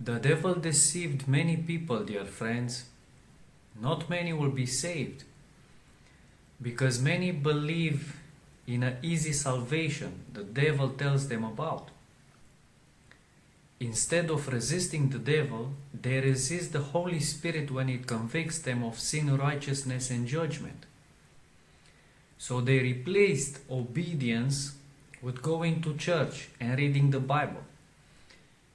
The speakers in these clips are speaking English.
The devil deceived many people, dear friends. Not many will be saved, because many believe in an easy salvation the devil tells them about. Instead of resisting the devil, they resist the Holy Spirit when it convicts them of sin, righteousness, and judgment. So they replaced obedience with going to church and reading the Bible.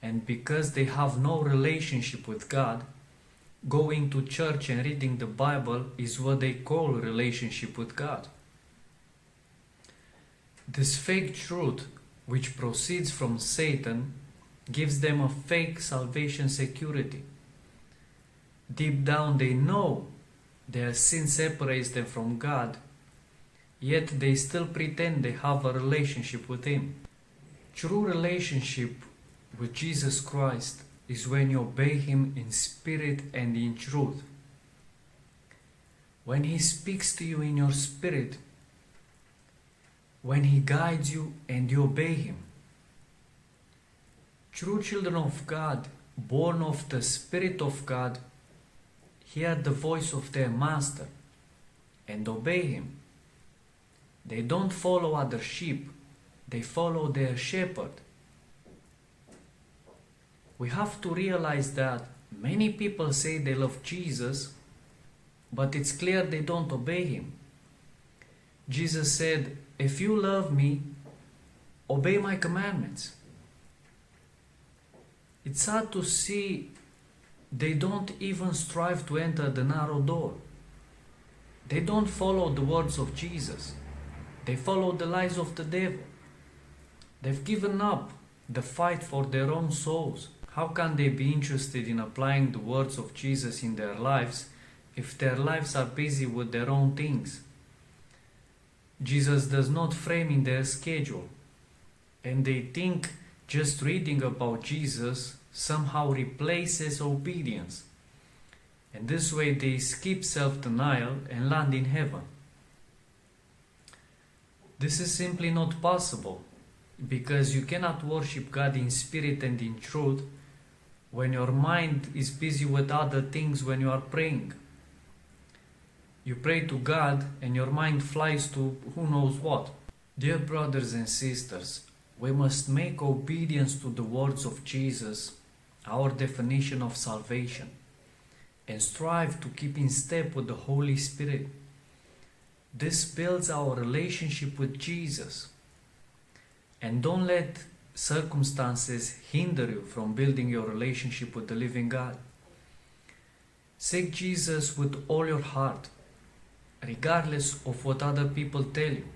And because they have no relationship with God, going to church and reading the Bible is what they call a relationship with God. This fake truth, which proceeds from Satan, gives them a fake salvation security. Deep down they know their sin separates them from God, yet they still pretend they have a relationship with Him. True relationship with Jesus Christ is when you obey Him in spirit and in truth. When He speaks to you in your spirit, when He guides you and you obey Him. True children of God, born of the Spirit of God, hear the voice of their Master and obey Him. They don't follow other sheep, they follow their shepherd. We have to realize that many people say they love Jesus, but it's clear they don't obey Him. Jesus said, "If you love me, obey my commandments." It's sad to see they don't even strive to enter the narrow door. They don't follow the words of Jesus. They follow the lies of the devil. They've given up the fight for their own souls. How can they be interested in applying the words of Jesus in their lives if their lives are busy with their own things? Jesus does not frame in their schedule, and they think just reading about Jesus somehow replaces obedience, and this way they skip self-denial and land in heaven. This is simply not possible, because you cannot worship God in spirit and in truth when your mind is busy with other things when you are praying. You pray to God and your mind flies to who knows what. Dear brothers and sisters, we must make obedience to the words of Jesus our definition of salvation and strive to keep in step with the Holy Spirit. This builds our relationship with Jesus. And don't let circumstances hinder you from building your relationship with the living God. Seek Jesus with all your heart, regardless of what other people tell you.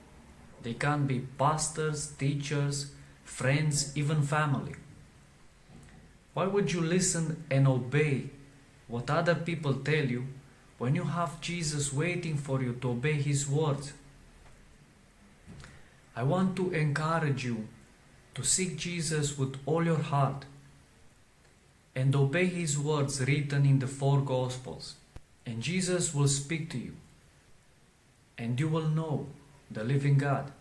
They can be pastors, teachers, friends, even family. Why would you listen and obey what other people tell you when you have Jesus waiting for you to obey His words? I want to encourage you to seek Jesus with all your heart and obey His words written in the 4 Gospels. And Jesus will speak to you, and you will know the living God.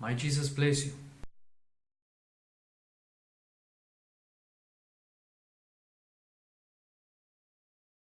My Jesus bless you.